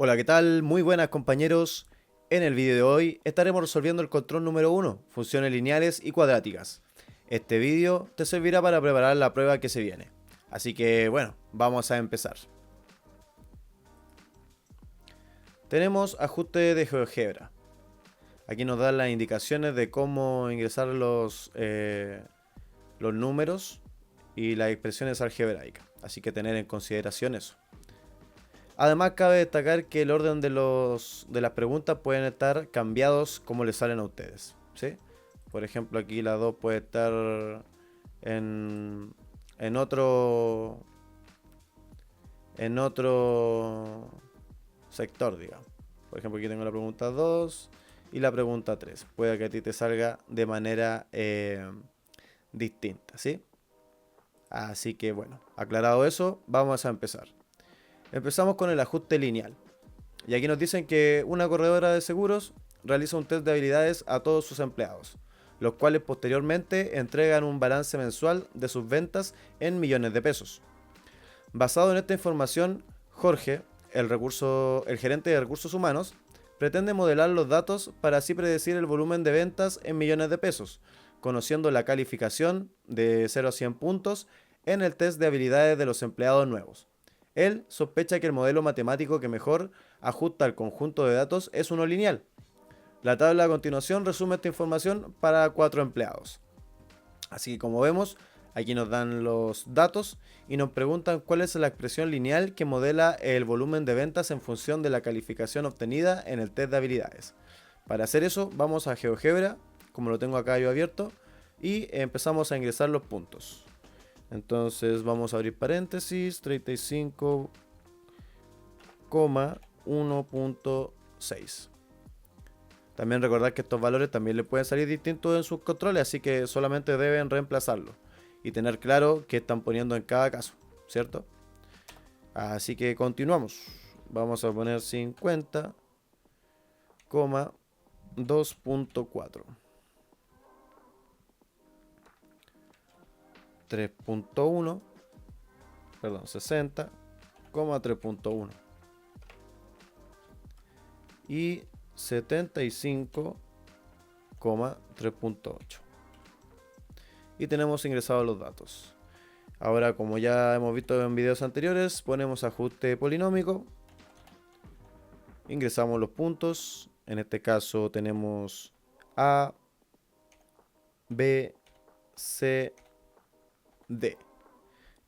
Hola, ¿qué tal? Muy buenas compañeros. En el vídeo de hoy estaremos resolviendo el control número 1, funciones lineales y cuadráticas. Este vídeo te servirá para preparar la prueba que se viene. Así que bueno, vamos a empezar. Tenemos ajuste de GeoGebra. Aquí nos dan las indicaciones de cómo ingresar los números y las expresiones algebraicas. Así que tener en consideración eso. Además, cabe destacar que el orden de las preguntas pueden estar cambiados como les salen a ustedes, ¿sí? Por ejemplo, aquí la 2 puede estar en, en otro en otro sector, digamos. Por ejemplo, aquí tengo la pregunta 2 y la pregunta 3. Puede que a ti te salga de manera distinta, ¿sí? Así que bueno, aclarado eso, vamos a empezar. Empezamos con el ajuste lineal. Y aquí nos dicen que una corredora de seguros realiza un test de habilidades a todos sus empleados, los cuales posteriormente entregan un balance mensual de sus ventas en millones de pesos. Basado en esta información, Jorge, el gerente de recursos humanos, pretende modelar los datos para así predecir el volumen de ventas en millones de pesos, conociendo la calificación de 0 a 100 puntos en el test de habilidades de los empleados nuevos. Él sospecha que el modelo matemático que mejor ajusta al conjunto de datos es uno lineal. La tabla a continuación resume esta información para 4 empleados. Así que como vemos, aquí nos dan los datos y nos preguntan cuál es la expresión lineal que modela el volumen de ventas en función de la calificación obtenida en el test de habilidades. Para hacer eso, vamos a GeoGebra, como lo tengo acá yo abierto, y empezamos a ingresar los puntos. Entonces vamos a abrir paréntesis, 35,1.6. También recordar que estos valores también le pueden salir distintos en sus controles, así que solamente deben reemplazarlo y tener claro qué están poniendo en cada caso, ¿cierto? Así que continuamos. Vamos a poner 50,2.4, 3.1, perdón, 60,3.1 y 75,3.8. Y tenemos ingresados los datos. Ahora, como ya hemos visto en videos anteriores, ponemos ajuste polinómico, ingresamos los puntos. En este caso tenemos A, B, C, D.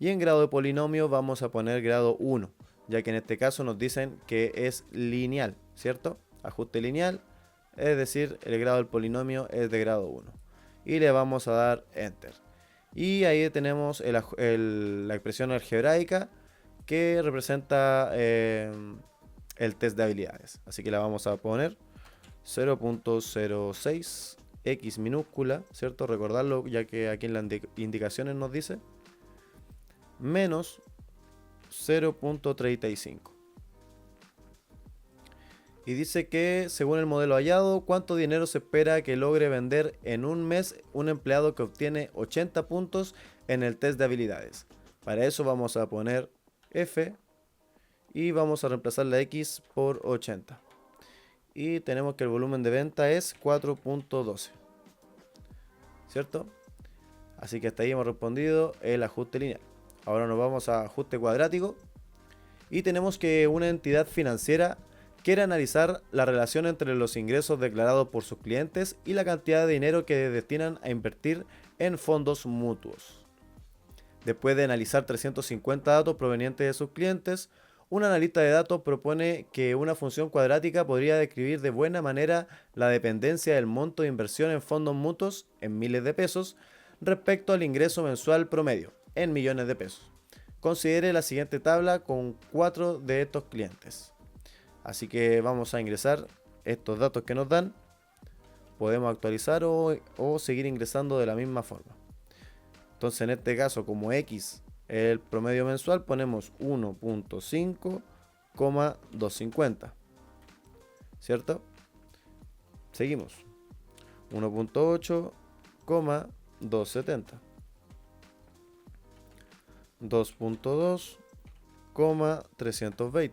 Y en grado de polinomio vamos a poner grado 1, ya que en este caso nos dicen que es lineal, ¿cierto? Ajuste lineal, es decir, el grado del polinomio es de grado 1. Y le vamos a dar Enter. Y ahí tenemos la expresión algebraica que representa el test de habilidades. Así que la vamos a poner 0.06 x minúscula, ¿cierto? Recordarlo ya que aquí en las indicaciones nos dice menos 0.35. Y dice que según el modelo hallado, ¿cuánto dinero se espera que logre vender en un mes un empleado que obtiene 80 puntos en el test de habilidades? Para eso vamos a poner F y vamos a reemplazar la X por 80. Y tenemos que el volumen de venta es 4.12, ¿cierto? Así que hasta ahí hemos respondido el ajuste lineal. Ahora nos vamos a ajuste cuadrático y tenemos que una entidad financiera quiere analizar la relación entre los ingresos declarados por sus clientes y la cantidad de dinero que destinan a invertir en fondos mutuos. Después de analizar 350 datos provenientes de sus clientes, un analista de datos propone que una función cuadrática podría describir de buena manera la dependencia del monto de inversión en fondos mutuos en miles de pesos respecto al ingreso mensual promedio en millones de pesos. Considere la siguiente tabla con 4 de estos clientes. Así que vamos a ingresar estos datos que nos dan. Podemos actualizar o seguir ingresando de la misma forma. Entonces en este caso, como X es el promedio mensual, ponemos 1.5,250, ¿cierto? Seguimos. 1.8,270, 2.2,320,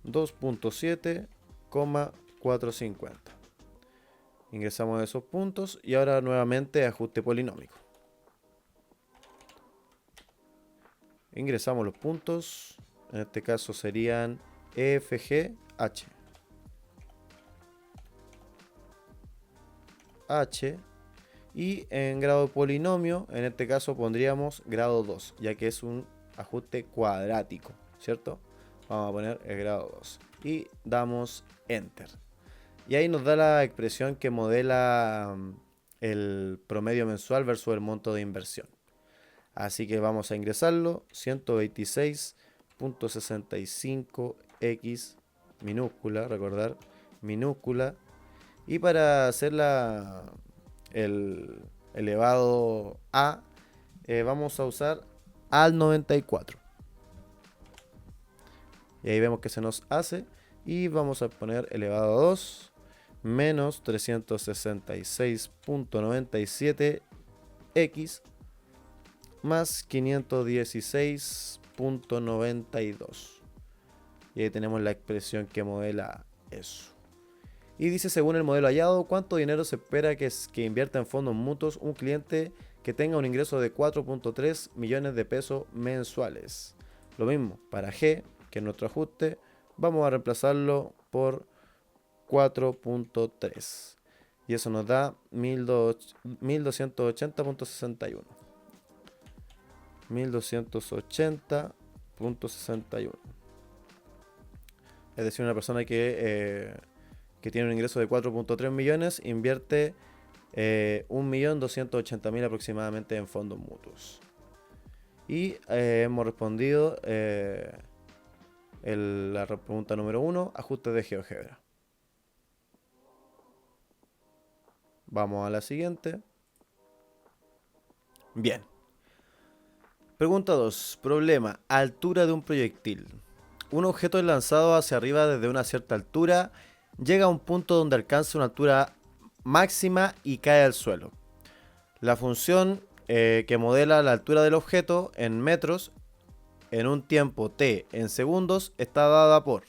2.7,450. Ingresamos esos puntos y ahora nuevamente ajuste polinómico. Ingresamos los puntos, en este caso serían EFG, H, y en grado de polinomio, en este caso pondríamos grado 2, ya que es un ajuste cuadrático, ¿cierto? Vamos a poner el grado 2 y damos Enter. Y ahí nos da la expresión que modela el promedio mensual versus el monto de inversión. Así que vamos a ingresarlo, 126.65x minúscula, recordar, minúscula. Y para hacer el elevado a, vamos a usar al 94. Y ahí vemos que se nos hace. Y vamos a poner elevado a 2 menos 366.97x más 516.92. Y ahí tenemos la expresión que modela eso. Y dice, según el modelo hallado, ¿cuánto dinero se espera que invierta en fondos mutuos un cliente que tenga un ingreso de 4.3 millones de pesos mensuales? Lo mismo, para G, que es nuestro ajuste, vamos a reemplazarlo por 4.3. Y eso nos da 1280.61. 1280.61. Es decir, una persona que tiene un ingreso de 4.3 millones invierte 1.280.000 aproximadamente en fondos mutuos. Y hemos respondido la pregunta número 1, ajustes de GeoGebra. Vamos a la siguiente. Bien. Pregunta 2. Problema. Altura de un proyectil. Un objeto es lanzado hacia arriba desde una cierta altura, llega a un punto donde alcanza una altura máxima y cae al suelo. La función que modela la altura del objeto en metros en un tiempo t en segundos está dada por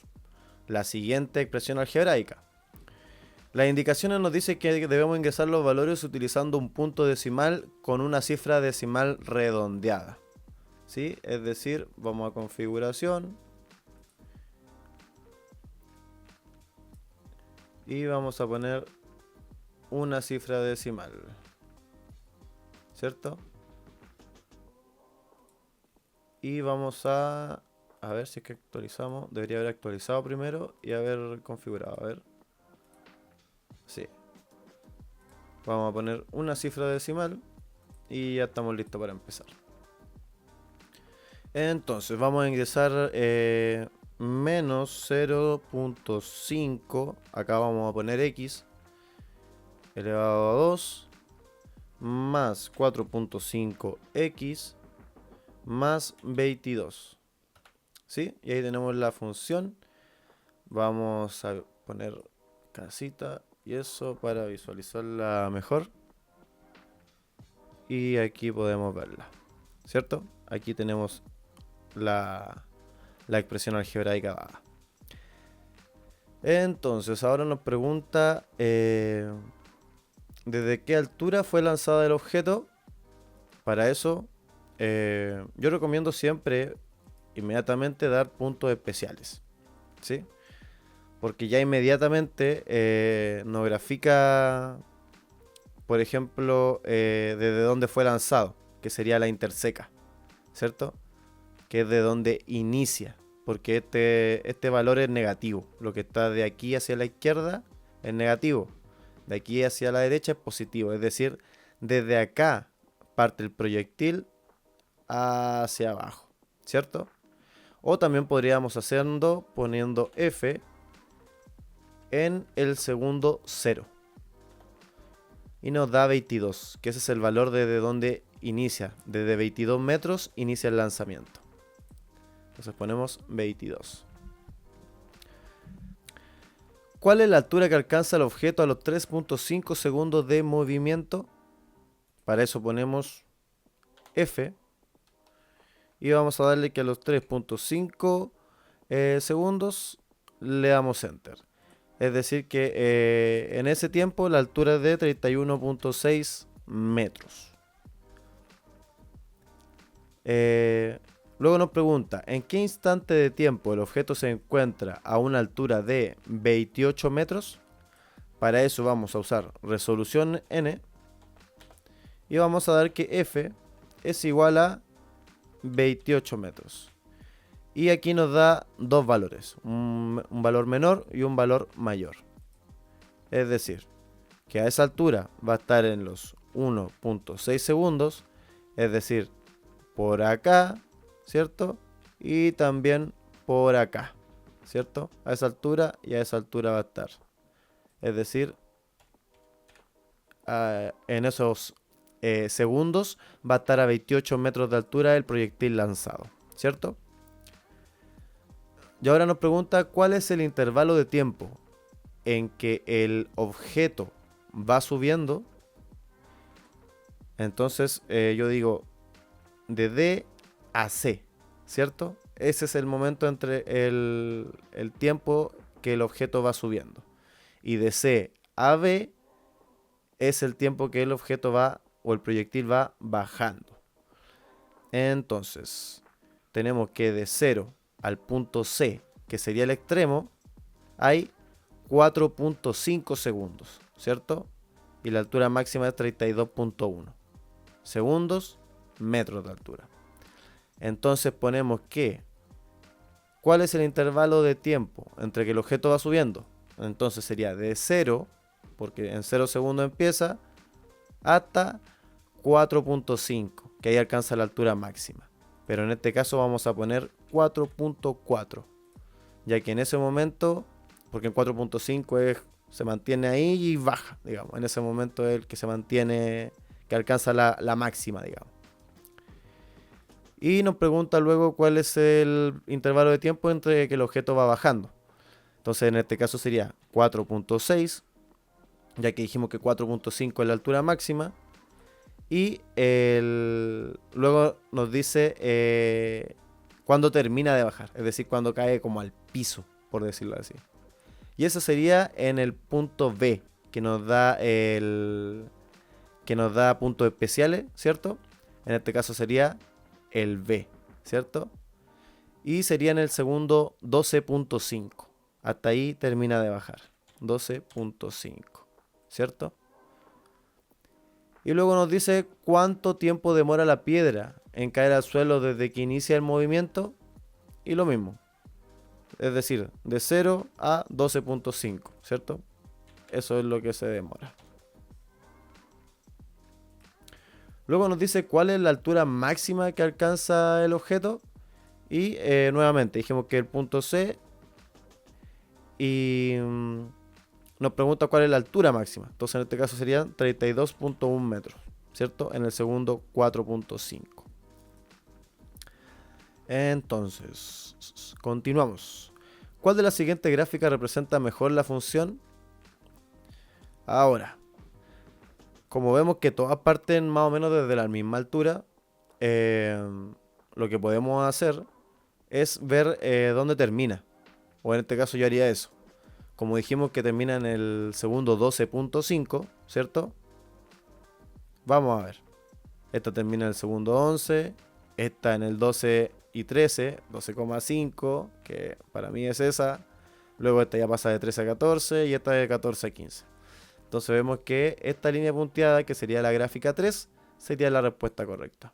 la siguiente expresión algebraica. Las indicaciones nos dicen que debemos ingresar los valores utilizando un punto decimal con una cifra decimal redondeada. ¿Sí? Es decir, vamos a configuración. Y vamos a poner una cifra decimal. ¿Cierto? Y vamos a ver si es que actualizamos. Debería haber actualizado primero y haber configurado. A ver. Sí. Vamos a poner una cifra decimal y ya estamos listos para empezar. Entonces vamos a ingresar menos 0.5. Acá vamos a poner x elevado a 2 más 4.5x más 22. ¿Sí? Y ahí tenemos la función. Vamos a poner casita y eso para visualizarla mejor. Y aquí podemos verla, ¿cierto? Aquí tenemos la expresión algebraica dada. Entonces ahora nos pregunta ¿desde qué altura fue lanzada el objeto? Para eso yo recomiendo siempre inmediatamente dar puntos especiales, ¿sí? Porque ya inmediatamente nos grafica, por ejemplo, desde dónde fue lanzado, que sería la interseca, ¿cierto? Que es de donde inicia, porque este valor es negativo. Lo que está de aquí hacia la izquierda es negativo, de aquí hacia la derecha es positivo, es decir, desde acá parte el proyectil hacia abajo, ¿cierto? O también podríamos hacerlo poniendo F en el segundo 0 y nos da 22, que ese es el valor desde donde inicia, desde 22 metros inicia el lanzamiento. Entonces ponemos 22. ¿Cuál es la altura que alcanza el objeto a los 3.5 segundos de movimiento? Para eso ponemos F y vamos a darle que a los 3.5 segundos le damos Enter. Es decir que en ese tiempo la altura es de 31.6 metros. Luego nos pregunta, ¿en qué instante de tiempo el objeto se encuentra a una altura de 28 metros? Para eso vamos a usar resolución n y vamos a dar que f es igual a 28 metros. Y aquí nos da dos valores, un valor menor y un valor mayor. Es decir, que a esa altura va a estar en los 1.6 segundos, es decir, por acá, ¿cierto? Y también por acá, ¿cierto? A esa altura y a esa altura va a estar. Es decir, en esos segundos va a estar a 28 metros de altura el proyectil lanzado, ¿cierto? Y ahora nos pregunta cuál es el intervalo de tiempo en que el objeto va subiendo. Entonces yo digo de D a C, ¿cierto? Ese es el momento entre el tiempo que el objeto va subiendo. Y de C a B es el tiempo que el objeto va o el proyectil va bajando. Entonces tenemos que de 0 al punto C, que sería el extremo, hay 4.5 segundos, ¿cierto? Y la altura máxima es 32.1 segundos, metros de altura. Entonces ponemos que, ¿cuál es el intervalo de tiempo entre que el objeto va subiendo? Entonces sería de 0, porque en 0 segundos empieza, hasta 4.5, que ahí alcanza la altura máxima. Pero en este caso vamos a poner 4.4, ya que en ese momento, porque en 4.5 se mantiene ahí y baja, digamos. En ese momento es el que se mantiene, que alcanza la máxima, digamos. Y nos pregunta luego cuál es el intervalo de tiempo entre que el objeto va bajando. Entonces en este caso sería 4.6, ya que dijimos que 4.5 es la altura máxima. Y luego nos dice cuándo termina de bajar, es decir, cuando cae como al piso, por decirlo así. Y eso sería en el punto B, que nos da puntos especiales, ¿cierto? En este caso sería el B, ¿cierto? Y sería en el segundo 12.5. Hasta ahí termina de bajar. 12.5, ¿cierto? Y luego nos dice cuánto tiempo demora la piedra en caer al suelo desde que inicia el movimiento. Y lo mismo. Es decir, de 0 a 12.5, ¿cierto? Eso es lo que se demora. Luego nos dice cuál es la altura máxima que alcanza el objeto. Y nuevamente dijimos que el punto C. Y nos pregunta cuál es la altura máxima. Entonces en este caso serían 32.1 metros, ¿cierto? En el segundo 4.5. Entonces, continuamos. ¿Cuál de las siguientes gráficas representa mejor la función? Ahora, como vemos que todas parten más o menos desde la misma altura, lo que podemos hacer es ver dónde termina. O en este caso yo haría eso. Como dijimos que termina en el segundo 12.5, ¿cierto? Vamos a ver. Esta termina en el segundo 11. Esta en el 12 y 13, 12,5, que para mí es esa. Luego esta ya pasa de 13 a 14 y esta de 14 a 15. Entonces vemos que esta línea punteada, que sería la gráfica 3, sería la respuesta correcta.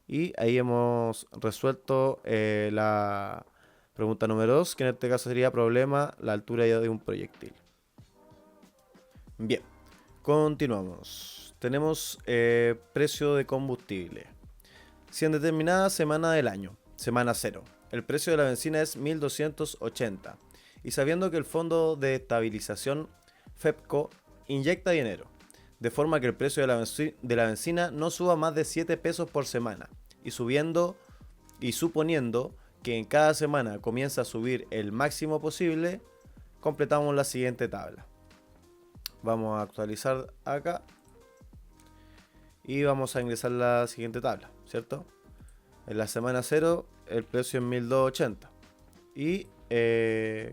Y ahí hemos resuelto la pregunta número 2, que en este caso sería problema la altura de un proyectil. Bien, continuamos. Tenemos precio de combustible. Si en determinada semana del año, semana 0, el precio de la benzina es 1.280, y sabiendo que el Fondo de Estabilización FEPCO inyecta dinero, de forma que el precio de la benzina no suba más de 7 pesos por semana, y suponiendo que en cada semana comienza a subir el máximo posible, completamos la siguiente tabla. Vamos a actualizar acá y vamos a ingresar la siguiente tabla, ¿cierto? En la semana 0 el precio es 1280 y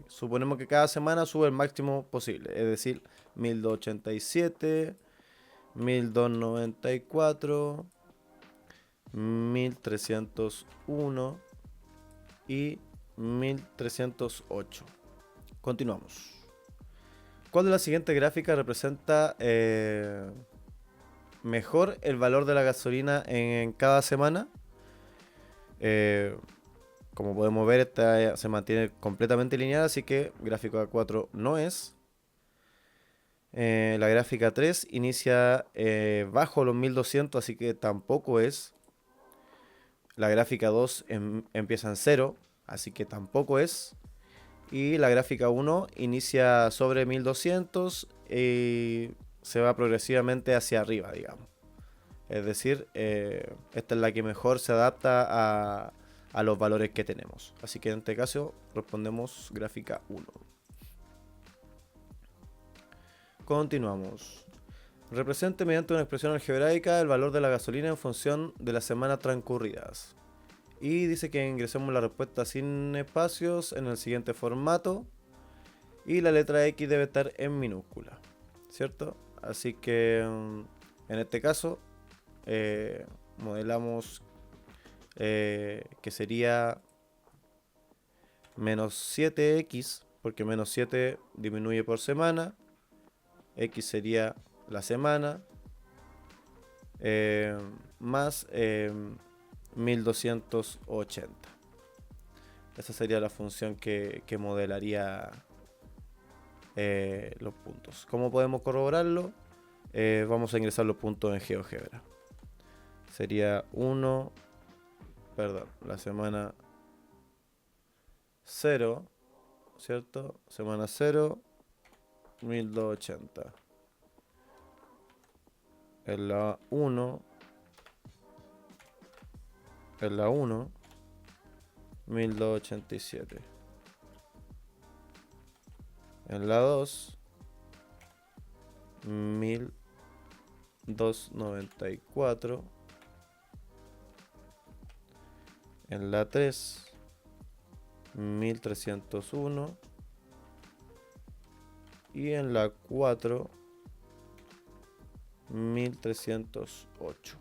suponemos que cada semana sube el máximo posible, es decir, 1287, 1294, 1301 y 1308. Continuamos. ¿Cuál de las siguientes gráficas representa mejor el valor de la gasolina en cada semana? Como podemos ver, esta se mantiene completamente lineal, así que gráfico A4 no es. La gráfica 3 inicia bajo los 1200, así que tampoco es. La gráfica 2 empieza en 0, así que tampoco es. Y la gráfica 1 inicia sobre 1200 y se va progresivamente hacia arriba, digamos. Es decir, esta es la que mejor se adapta a los valores que tenemos. Así que en este caso respondemos gráfica 1. Continuamos. Represente mediante una expresión algebraica el valor de la gasolina en función de las semanas transcurridas. Y dice que ingresemos la respuesta sin espacios en el siguiente formato. Y la letra X debe estar en minúscula, ¿cierto? Así que en este caso modelamos que sería menos 7x, porque menos 7 disminuye por semana. X sería la semana, más 1280. Esa sería la función que modelaría los puntos. ¿Cómo podemos corroborarlo? Vamos a ingresar los puntos en GeoGebra. Sería 1, perdón, la semana 0, ¿cierto? Semana 0, 1280. En la 1, 1287. En la 2, 1294. En la 3, 1301. Y en la 4, 1308.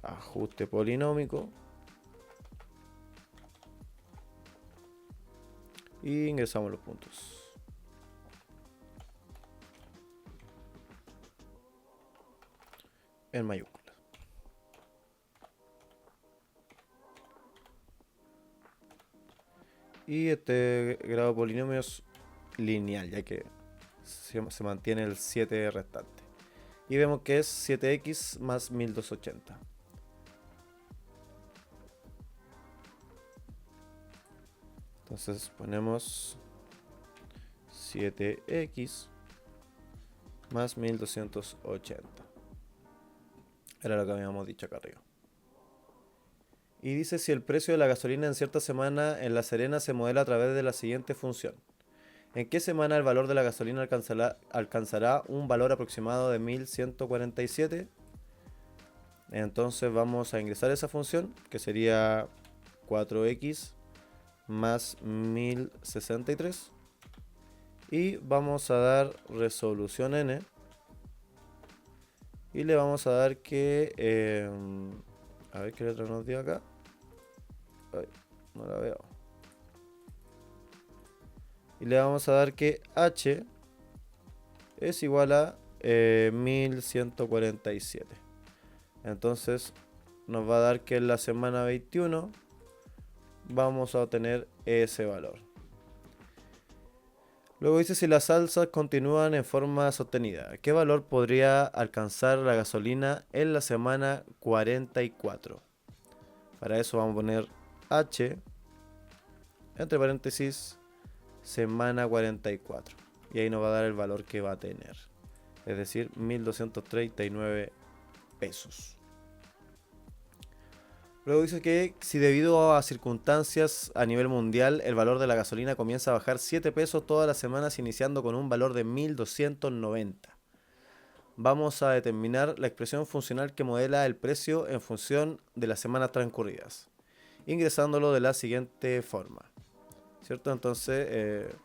Ajuste polinómico. Y ingresamos los puntos. En mayúscula. Y este grado de polinomio es lineal, ya que se mantiene el 7 restante. Y vemos que es 7x más 1280. Entonces ponemos 7x más 1280. Era lo que habíamos dicho acá arriba. Y dice si el precio de la gasolina en cierta semana en La Serena se modela a través de la siguiente función. ¿En qué semana el valor de la gasolina alcanzará un valor aproximado de 1147? Entonces vamos a ingresar esa función, que sería 4x más 1063. Y vamos a dar resolución n. Y le vamos a dar que... a ver qué letra nos dio acá. Ay, no la veo. Y le vamos a dar que h es igual a 1147. Entonces nos va a dar que en la semana 21 vamos a obtener ese valor. Luego dice si las alzas continúan en forma sostenida. ¿Qué valor podría alcanzar la gasolina en la semana 44? Para eso vamos a poner h entre paréntesis semana 44. Y ahí nos va a dar el valor que va a tener. Es decir, 1239 pesos. Luego dice que si debido a circunstancias a nivel mundial el valor de la gasolina comienza a bajar 7 pesos todas las semanas iniciando con un valor de 1290. Vamos a determinar la expresión funcional que modela el precio en función de las semanas transcurridas, ingresándolo de la siguiente forma. ¿cierto? Entonces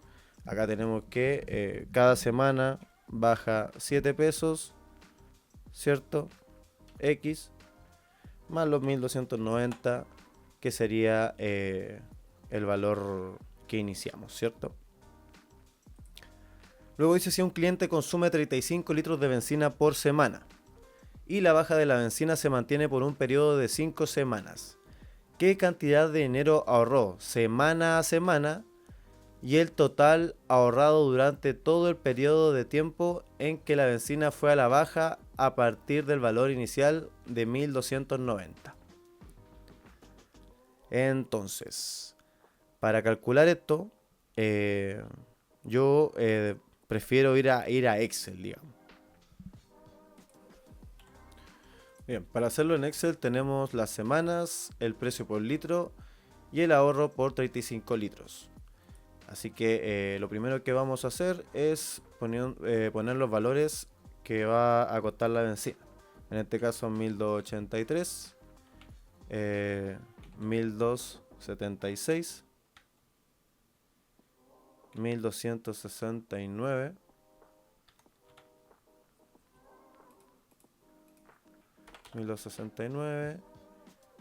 acá tenemos que cada semana baja 7 pesos, ¿cierto? X más los 1290, que sería el valor que iniciamos, ¿cierto? Luego dice: si un cliente consume 35 litros de benzina por semana y la baja de la benzina se mantiene por un periodo de 5 semanas, ¿qué cantidad de dinero ahorró semana a semana y el total ahorrado durante todo el periodo de tiempo en que la benzina fue a la baja a partir del valor inicial de 1290? Entonces, para calcular esto, yo prefiero ir a Excel, digamos. Bien, para hacerlo en Excel tenemos las semanas, el precio por litro y el ahorro por 35 litros. Así que lo primero que vamos a hacer es poner los valores que va a costar la benzina. En este caso 1283, 1276, 1269, 1269,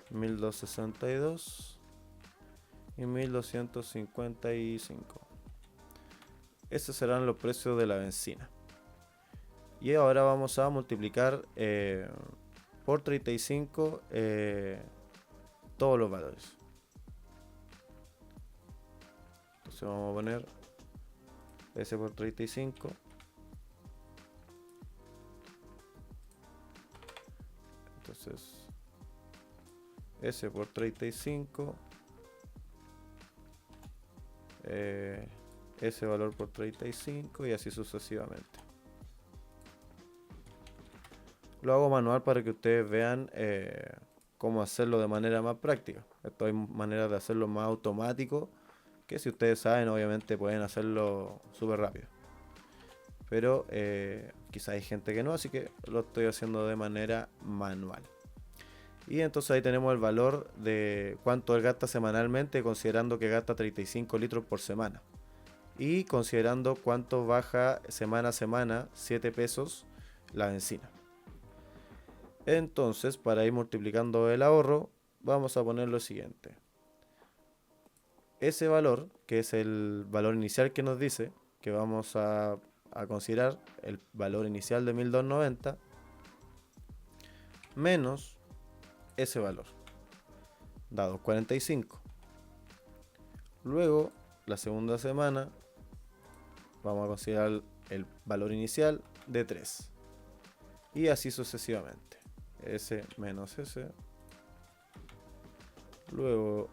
1262 y 1255. Estos serán los precios de la benzina. Y ahora vamos a multiplicar por 35 todos los valores. Entonces vamos a poner S por 35. Entonces S por 35, ese valor por 35 y así sucesivamente. Lo hago manual para que ustedes vean cómo hacerlo de manera más práctica. Esto hay maneras de hacerlo más automático, que si ustedes saben obviamente pueden hacerlo súper rápido. Pero quizá hay gente que no, así que lo estoy haciendo de manera manual. Y entonces ahí tenemos el valor de cuánto él gasta semanalmente, considerando que gasta 35 litros por semana. Y considerando cuánto baja semana a semana, 7 pesos, la benzina. Entonces, para ir multiplicando el ahorro, vamos a poner lo siguiente. Ese valor, que es el valor inicial que nos dice, que vamos a considerar el valor inicial de 1290, menos ese valor, dado 45. Luego, la segunda semana, vamos a considerar el valor inicial de 3. Y así sucesivamente. S menos S. Luego,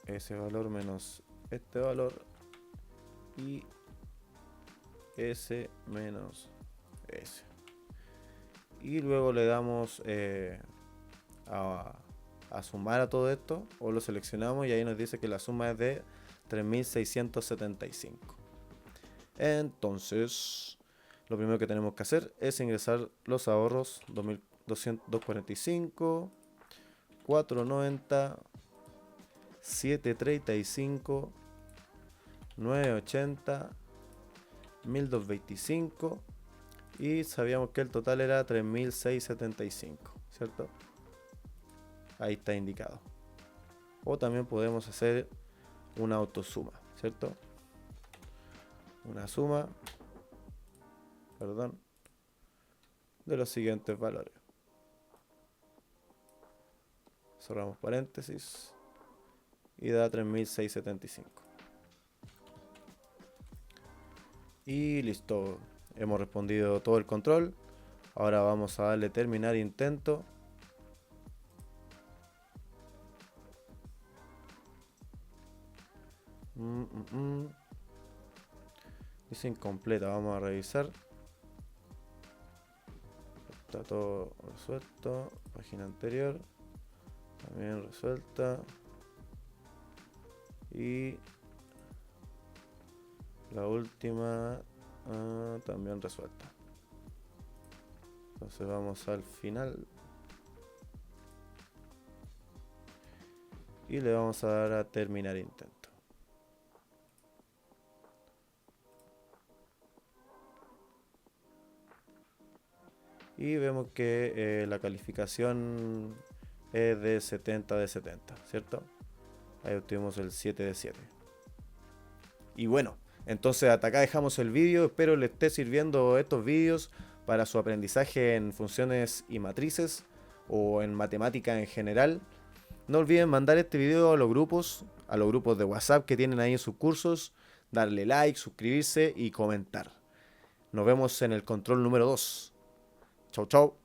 ese valor menos este valor. Y S menos S. Y luego le damos a sumar a todo esto, o lo seleccionamos y ahí nos dice que la suma es de 3675. Entonces, lo primero que tenemos que hacer es ingresar los ahorros: 2245, 490, 735, 980, 1225, y sabíamos que el total era 3675, ¿cierto? Ahí está indicado. O también podemos hacer una autosuma, ¿cierto? Una suma, perdón, de los siguientes valores. Cerramos paréntesis y da 3675. Y listo, hemos respondido todo el control. Ahora vamos a darle terminar intento. Dice incompleta, vamos a revisar. Está todo resuelto. Página anterior también resuelta. Y la última también resuelta. Entonces vamos al final y le vamos a dar a terminar intento. Y vemos que la calificación es de 70 de 70, ¿cierto? Ahí obtuvimos el 7 de 7. Y bueno, entonces hasta acá dejamos el vídeo. Espero les esté sirviendo estos vídeos para su aprendizaje en funciones y matrices o en matemática en general. No olviden mandar este video a los grupos de WhatsApp que tienen ahí en sus cursos, darle like, suscribirse y comentar. Nos vemos en el control número 2. Chau, chau.